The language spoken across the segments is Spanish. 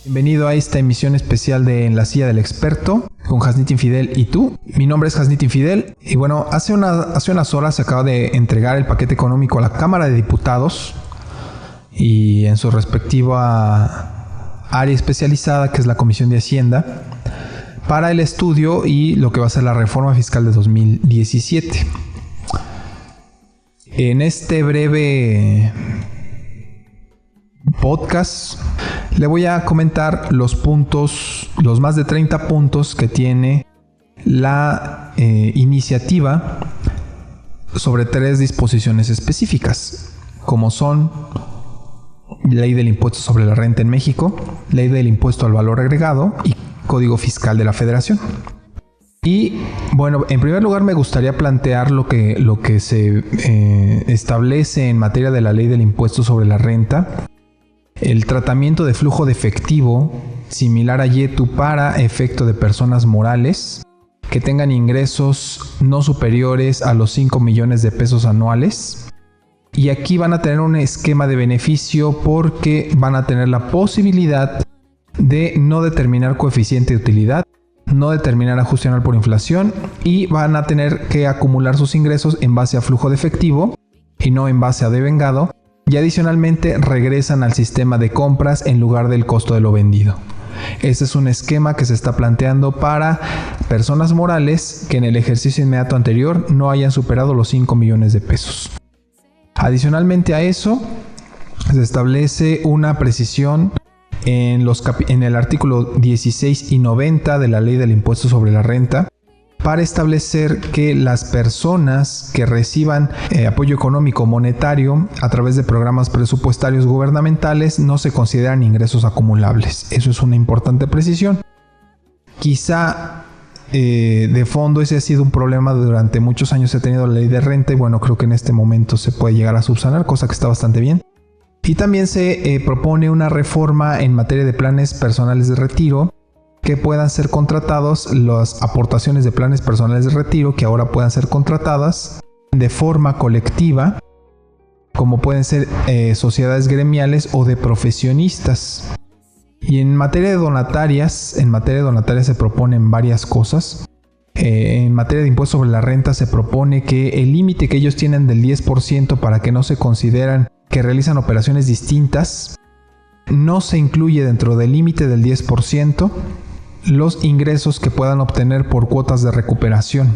Bienvenido a esta emisión especial de En la Silla del Experto con Hasnit Infidel y tú. Mi nombre es Hasnit Infidel y bueno, hace unas horas se acaba de entregar el paquete económico a la Cámara de Diputados y en su respectiva área especializada, que es la Comisión de Hacienda, para el estudio y lo que va a ser la reforma fiscal de 2017. En este breve podcast le voy a comentar los más de 30 puntos que tiene la iniciativa sobre 3 disposiciones específicas, como son Ley del Impuesto sobre la Renta en México, Ley del Impuesto al Valor Agregado y Código Fiscal de la Federación. Y bueno, en primer lugar me gustaría plantear lo que se establece en materia de la Ley del Impuesto sobre la Renta. El tratamiento de flujo de efectivo similar a YETU para efecto de personas morales que tengan ingresos no superiores a los 5 millones de pesos anuales. Y aquí van a tener un esquema de beneficio porque van a tener la posibilidad de no determinar coeficiente de utilidad, no determinar ajuste anual por inflación y van a tener que acumular sus ingresos en base a flujo de efectivo y no en base a devengado. Y adicionalmente regresan al sistema de compras en lugar del costo de lo vendido. Este es un esquema que se está planteando para personas morales que en el ejercicio inmediato anterior no hayan superado los 5 millones de pesos. Adicionalmente a eso, se establece una precisión en el artículo 16 y 90 de la Ley del Impuesto sobre la Renta para establecer que las personas que reciban apoyo económico monetario a través de programas presupuestarios gubernamentales no se consideran ingresos acumulables. Eso es una importante precisión. Quizá de fondo ese ha sido un problema durante muchos años. Se ha tenido la ley de renta y bueno, creo que en este momento se puede llegar a subsanar, cosa que está bastante bien. Y también se propone una reforma en materia de planes personales de retiro, que puedan ser contratados, las aportaciones de planes personales de retiro que ahora puedan ser contratadas de forma colectiva, como pueden ser sociedades gremiales o de profesionistas. Y en materia de donatarias se proponen varias cosas. En materia de impuesto sobre la renta se propone que el límite que ellos tienen del 10% para que no se consideran que realizan operaciones distintas, no se incluye dentro del límite del 10% los ingresos que puedan obtener por cuotas de recuperación.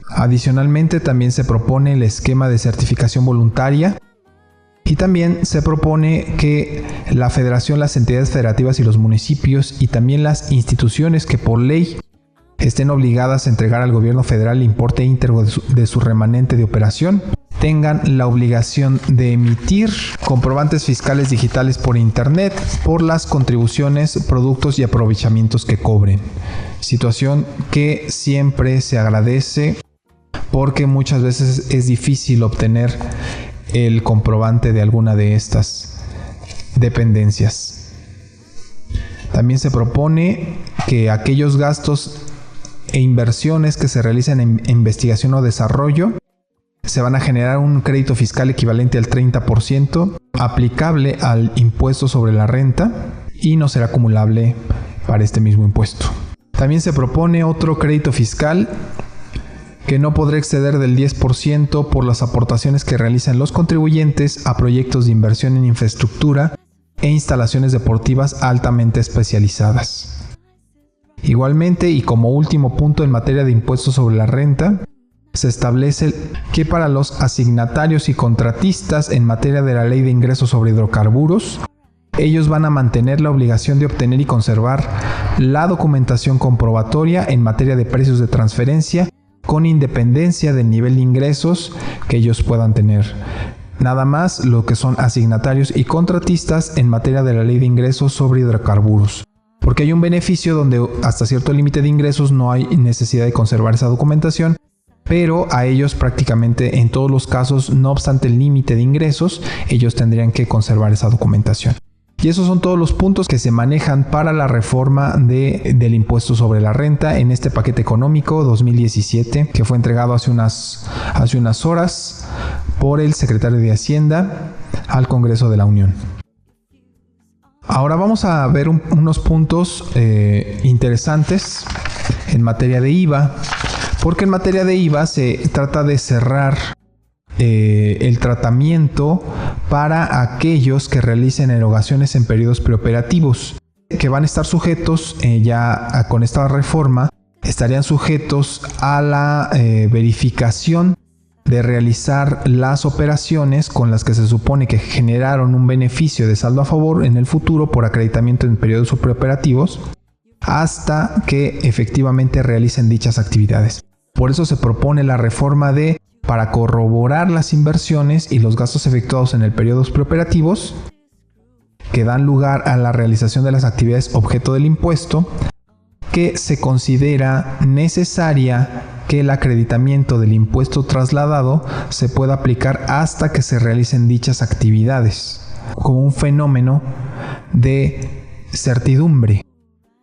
Adicionalmente, también se propone el esquema de certificación voluntaria y también se propone que la federación, las entidades federativas y los municipios y también las instituciones que por ley estén obligadas a entregar al gobierno federal el importe íntegro de su remanente de operación tengan la obligación de emitir comprobantes fiscales digitales por internet por las contribuciones, productos y aprovechamientos que cobren. Situación que siempre se agradece porque muchas veces es difícil obtener el comprobante de alguna de estas dependencias. También se propone que aquellos gastos e inversiones que se realicen en investigación o desarrollo se van a generar un crédito fiscal equivalente al 30% aplicable al impuesto sobre la renta y no será acumulable para este mismo impuesto. También se propone otro crédito fiscal que no podrá exceder del 10% por las aportaciones que realizan los contribuyentes a proyectos de inversión en infraestructura e instalaciones deportivas altamente especializadas. Igualmente, y como último punto en materia de impuestos sobre la renta, se establece que para los asignatarios y contratistas en materia de la Ley de Ingresos sobre Hidrocarburos, ellos van a mantener la obligación de obtener y conservar la documentación comprobatoria en materia de precios de transferencia con independencia del nivel de ingresos que ellos puedan tener. Nada más lo que son asignatarios y contratistas en materia de la Ley de Ingresos sobre Hidrocarburos. Porque hay un beneficio donde hasta cierto límite de ingresos no hay necesidad de conservar esa documentación, pero a ellos prácticamente en todos los casos, no obstante el límite de ingresos, ellos tendrían que conservar esa documentación. Y esos son todos los puntos que se manejan para la reforma del impuesto sobre la renta en este paquete económico 2017 que fue entregado hace unas horas por el secretario de Hacienda al Congreso de la Unión. Ahora vamos a ver unos puntos interesantes en materia de IVA, porque en materia de IVA se trata de cerrar el tratamiento para aquellos que realicen erogaciones en periodos preoperativos, que van a estar sujetos con esta reforma, estarían sujetos a la verificación de realizar las operaciones con las que se supone que generaron un beneficio de saldo a favor en el futuro por acreditamiento en periodos preoperativos, hasta que efectivamente realicen dichas actividades. Por eso se propone la reforma para corroborar las inversiones y los gastos efectuados en el periodos preoperativos que dan lugar a la realización de las actividades objeto del impuesto, que se considera necesaria que el acreditamiento del impuesto trasladado se pueda aplicar hasta que se realicen dichas actividades, como un fenómeno de certidumbre.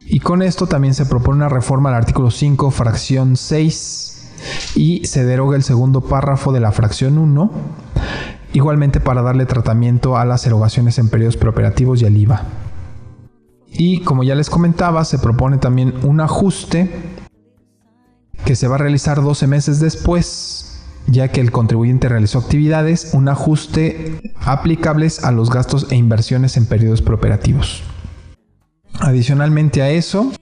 Y con esto también se propone una reforma al artículo 5, fracción 6, y se deroga el segundo párrafo de la fracción 1, igualmente para darle tratamiento a las erogaciones en periodos preoperativos y al IVA. Y como ya les comentaba, se propone también un ajuste que se va a realizar 12 meses después, ya que el contribuyente realizó actividades, un ajuste aplicables a los gastos e inversiones en periodos preoperativos. Adicionalmente a eso,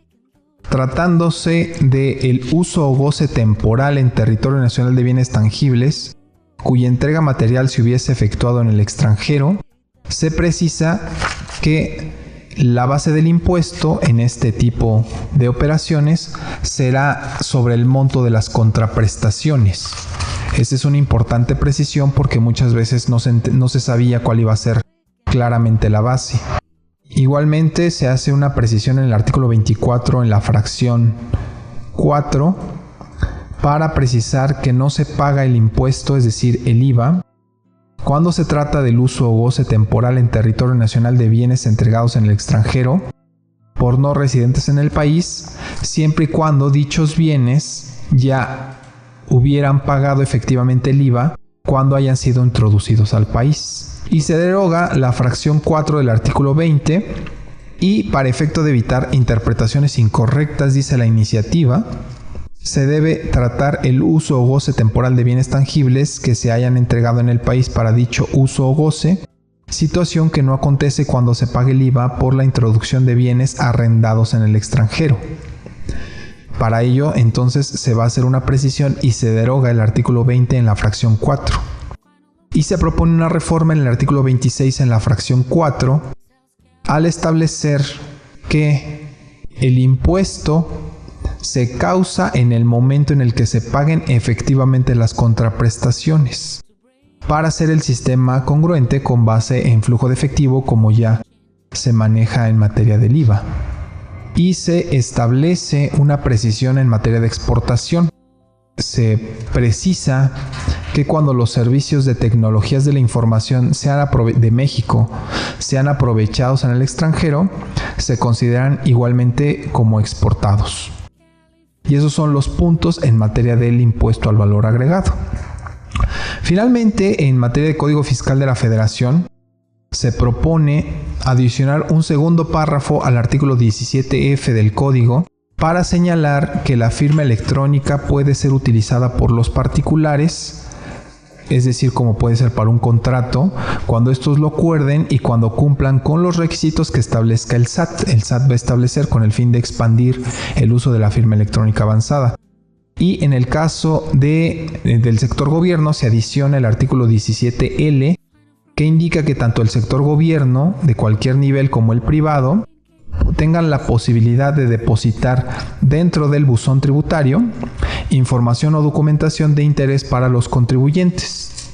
tratándose del uso o goce temporal en territorio nacional de bienes tangibles, cuya entrega material se hubiese efectuado en el extranjero, se precisa que la base del impuesto en este tipo de operaciones será sobre el monto de las contraprestaciones. Esa es una importante precisión porque muchas veces no se sabía cuál iba a ser claramente la base. Igualmente se hace una precisión en el artículo 24 en la fracción 4 para precisar que no se paga el impuesto, es decir, el IVA, cuando se trata del uso o goce temporal en territorio nacional de bienes entregados en el extranjero por no residentes en el país, siempre y cuando dichos bienes ya hubieran pagado efectivamente el IVA cuando hayan sido introducidos al país. Y se deroga la fracción 4 del artículo 20 y para efecto de evitar interpretaciones incorrectas, dice la iniciativa, se debe tratar el uso o goce temporal de bienes tangibles que se hayan entregado en el país para dicho uso o goce, situación que no acontece cuando se pague el IVA por la introducción de bienes arrendados en el extranjero. Para ello, entonces, se va a hacer una precisión y se deroga el artículo 20 en la fracción 4. Y se propone una reforma en el artículo 26 en la fracción 4 al establecer que el impuesto se causa en el momento en el que se paguen efectivamente las contraprestaciones, para hacer el sistema congruente con base en flujo de efectivo como ya se maneja en materia del IVA. Y se establece una precisión en materia de exportación. Se precisa que cuando los servicios de tecnologías de la información de México sean aprovechados en el extranjero, se consideran igualmente como exportados. Y esos son los puntos en materia del impuesto al valor agregado. Finalmente, en materia de Código Fiscal de la Federación, se propone adicionar un segundo párrafo al artículo 17F del Código para señalar que la firma electrónica puede ser utilizada por los particulares, es decir, como puede ser para un contrato, cuando estos lo acuerden y cuando cumplan con los requisitos que establezca el SAT. El SAT va a establecer con el fin de expandir el uso de la firma electrónica avanzada. Y en el caso del sector gobierno se adiciona el artículo 17L, que indica que tanto el sector gobierno de cualquier nivel como el privado tengan la posibilidad de depositar dentro del buzón tributario información o documentación de interés para los contribuyentes.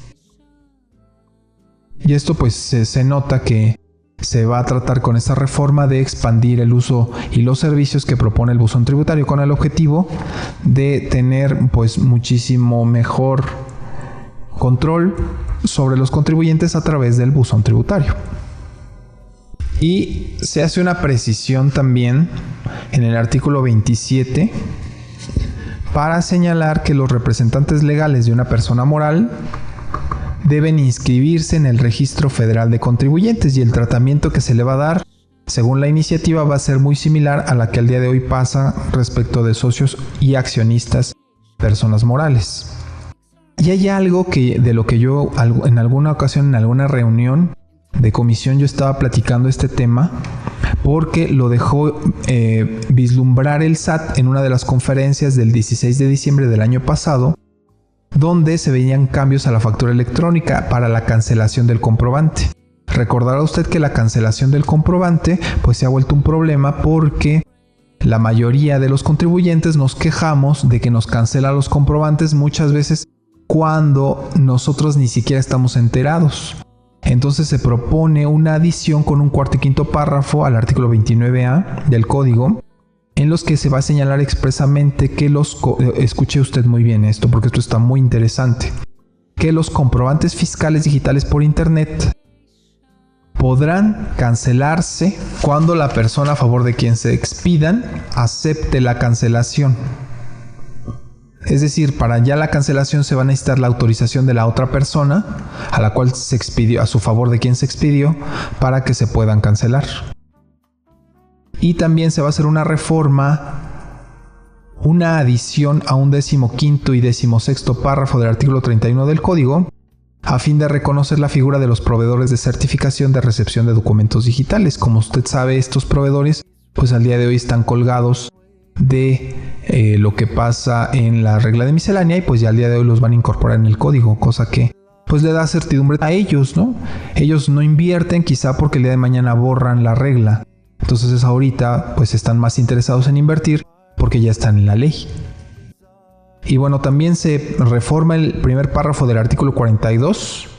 Y esto pues se nota que se va a tratar con esta reforma de expandir el uso y los servicios que propone el buzón tributario con el objetivo de tener pues muchísimo mejor control sobre los contribuyentes a través del buzón tributario. Y se hace una precisión también en el artículo 27 para señalar que los representantes legales de una persona moral deben inscribirse en el Registro Federal de Contribuyentes y el tratamiento que se le va a dar según la iniciativa, va a ser muy similar a la que al día de hoy pasa respecto de socios y accionistas, personas morales. Y hay algo de lo que yo en alguna ocasión, en alguna reunión de comisión, yo estaba platicando este tema, porque lo dejó vislumbrar el SAT en una de las conferencias del 16 de diciembre del año pasado, donde se veían cambios a la factura electrónica para la cancelación del comprobante. Recordará usted que la cancelación del comprobante pues se ha vuelto un problema, porque la mayoría de los contribuyentes nos quejamos de que nos cancelan los comprobantes muchas veces cuando nosotros ni siquiera estamos enterados. Entonces se propone una adición con un cuarto y quinto párrafo al artículo 29A del Código, en los que se va a señalar expresamente que escuche usted muy bien esto, porque esto está muy interesante, que los comprobantes fiscales digitales por Internet podrán cancelarse cuando la persona a favor de quien se expidan acepte la cancelación. Es decir, para ya la cancelación se va a necesitar la autorización de la otra persona a la cual se expidió, a su favor de quien se expidió, para que se puedan cancelar. Y también se va a hacer una reforma, una adición a un 15º y 16º párrafo del artículo 31 del Código, a fin de reconocer la figura de los proveedores de certificación de recepción de documentos digitales. Como usted sabe, estos proveedores pues al día de hoy están colgados de lo que pasa en la regla de miscelánea, y pues ya al día de hoy los van a incorporar en el código, cosa que pues le da certidumbre a ellos, ¿no? Ellos no invierten quizá porque el día de mañana borran la regla, entonces ahorita pues están más interesados en invertir porque ya están en la ley. Y bueno, también se reforma el primer párrafo del artículo 42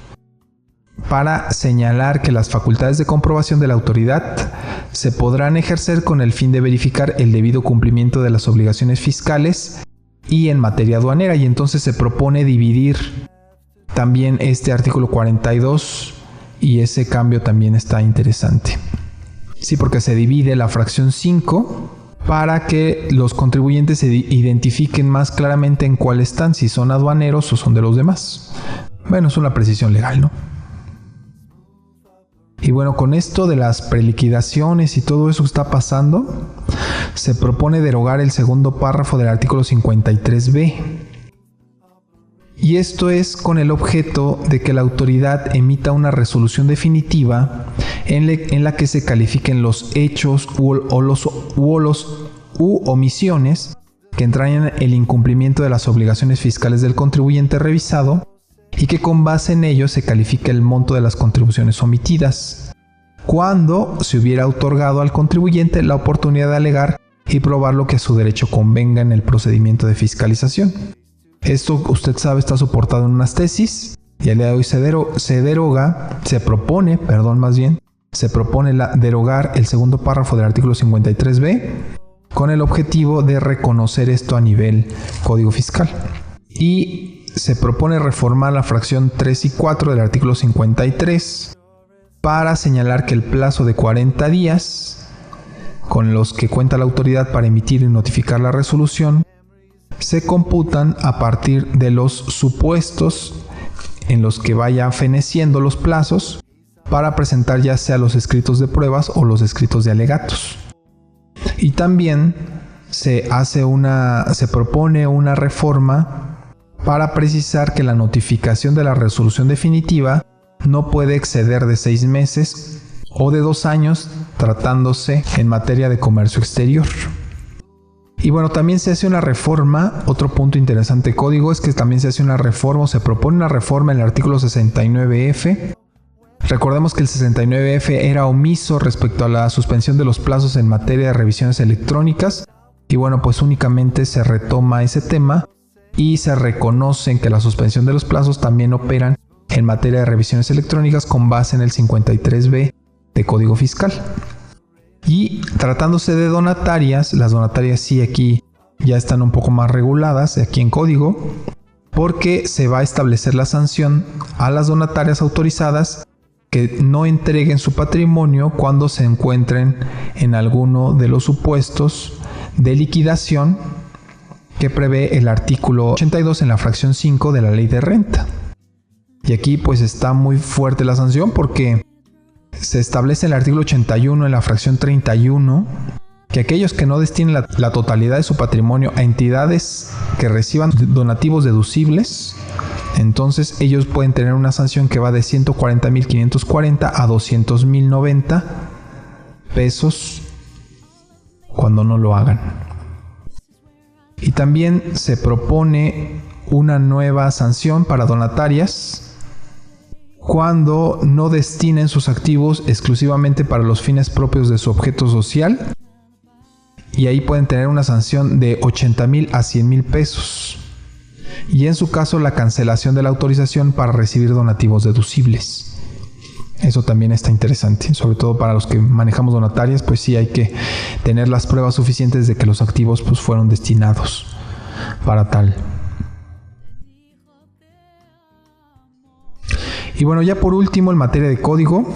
para señalar que las facultades de comprobación de la autoridad se podrán ejercer con el fin de verificar el debido cumplimiento de las obligaciones fiscales y en materia aduanera. Y entonces se propone dividir también este artículo 42, y ese cambio también está interesante. Sí, porque se divide la fracción 5 para que los contribuyentes se identifiquen más claramente en cuál están, si son aduaneros o son de los demás. Bueno, es una precisión legal, ¿no? Y bueno, con esto de las preliquidaciones y todo eso que está pasando, se propone derogar el segundo párrafo del artículo 53b. Y esto es con el objeto de que la autoridad emita una resolución definitiva en la que se califiquen los hechos u omisiones que entrañan el incumplimiento de las obligaciones fiscales del contribuyente revisado, y que con base en ello se califique el monto de las contribuciones omitidas, cuando se hubiera otorgado al contribuyente la oportunidad de alegar y probar lo que a su derecho convenga en el procedimiento de fiscalización. Esto, usted sabe, está soportado en unas tesis, y al día de hoy se propone derogar el segundo párrafo del artículo 53b con el objetivo de reconocer esto a nivel Código Fiscal. Y se propone reformar la fracción 3 y 4 del artículo 53 para señalar que el plazo de 40 días con los que cuenta la autoridad para emitir y notificar la resolución se computan a partir de los supuestos en los que vaya feneciendo los plazos para presentar ya sea los escritos de pruebas o los escritos de alegatos. Y también se propone una reforma para precisar que la notificación de la resolución definitiva no puede exceder de 6 meses o de 2 años, tratándose en materia de comercio exterior. Y bueno, también se hace una reforma. Otro punto interesante del código es que también se hace una reforma, o se propone una reforma en el artículo 69F. Recordemos que el 69F era omiso respecto a la suspensión de los plazos en materia de revisiones electrónicas, y bueno, pues únicamente se retoma ese tema y se reconocen que la suspensión de los plazos también operan en materia de revisiones electrónicas con base en el 53B de Código Fiscal. Y tratándose de donatarias, las donatarias sí aquí ya están un poco más reguladas aquí en código, porque se va a establecer la sanción a las donatarias autorizadas que no entreguen su patrimonio cuando se encuentren en alguno de los supuestos de liquidación que prevé el artículo 82 en la fracción 5 de la Ley de Renta. Y aquí pues está muy fuerte la sanción, porque se establece en el artículo 81 en la fracción 31 que aquellos que no destinen la totalidad de su patrimonio a entidades que reciban donativos deducibles, entonces ellos pueden tener una sanción que va de 140,540 a 200,090 pesos cuando no lo hagan. Y también se propone una nueva sanción para donatarias cuando no destinen sus activos exclusivamente para los fines propios de su objeto social, y ahí pueden tener una sanción de 80,000 a 100,000 pesos. Y en su caso, la cancelación de la autorización para recibir donativos deducibles. Eso también está interesante, sobre todo para los que manejamos donatarias, pues sí hay que tener las pruebas suficientes de que los activos pues fueron destinados para tal. Y bueno, ya por último, en materia de código,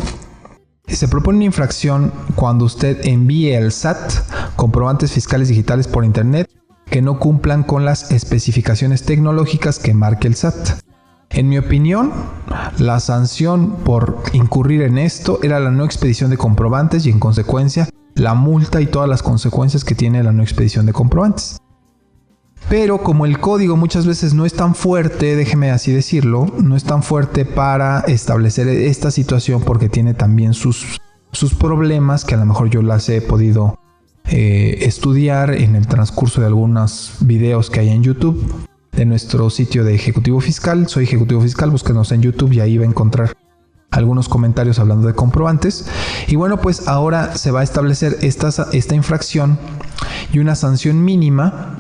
se propone una infracción cuando usted envíe al SAT comprobantes fiscales digitales por internet que no cumplan con las especificaciones tecnológicas que marque el SAT. En mi opinión, la sanción por incurrir en esto era la no expedición de comprobantes y, en consecuencia, la multa y todas las consecuencias que tiene la no expedición de comprobantes. Pero como el código muchas veces no es tan fuerte, déjeme así decirlo, no es tan fuerte para establecer esta situación, porque tiene también sus problemas que a lo mejor yo las he podido estudiar en el transcurso de algunos videos que hay en YouTube de nuestro sitio de Ejecutivo Fiscal. Soy Ejecutivo Fiscal, búsquenos en YouTube y ahí va a encontrar algunos comentarios hablando de comprobantes. Y bueno, pues ahora se va a establecer esta infracción y una sanción mínima,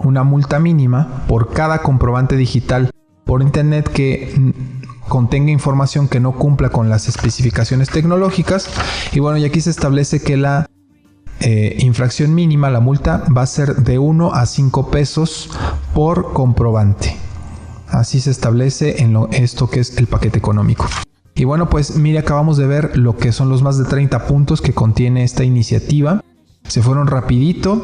una multa mínima por cada comprobante digital por internet que contenga información que no cumpla con las especificaciones tecnológicas. Y bueno, y aquí se establece que la infracción mínima, la multa, va a ser de 1 a 5 pesos por comprobante. Así se establece en esto que es el paquete económico. Y bueno, pues mire, acabamos de ver lo que son los más de 30 puntos que contiene esta iniciativa. Se fueron rapidito.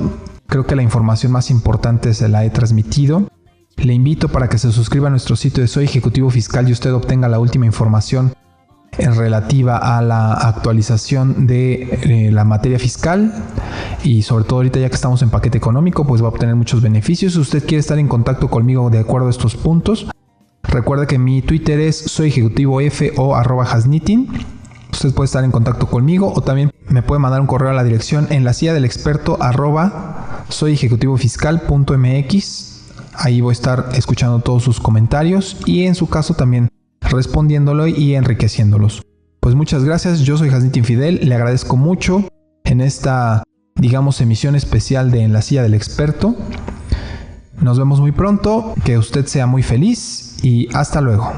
Creo que la información más importante se la he transmitido. Le invito para que se suscriba a nuestro sitio de Soy Ejecutivo Fiscal y usted obtenga la última información relativa a la actualización de la materia fiscal, y sobre todo ahorita ya que estamos en paquete económico, pues va a obtener muchos beneficios. Si usted quiere estar en contacto conmigo de acuerdo a estos puntos, recuerde que mi Twitter es soyejecutivov o @hasnitin. Usted puede estar en contacto conmigo o también me puede mandar un correo a la dirección en la silla del experto @soyejecutivofiscal.mx. Ahí voy a estar escuchando todos sus comentarios y en su caso también respondiéndolo y enriqueciéndolos. Pues muchas gracias, yo soy Hasnitin Fidel, le agradezco mucho en esta, digamos, emisión especial de En la silla del experto. Nos vemos muy pronto, que usted sea muy feliz y hasta luego.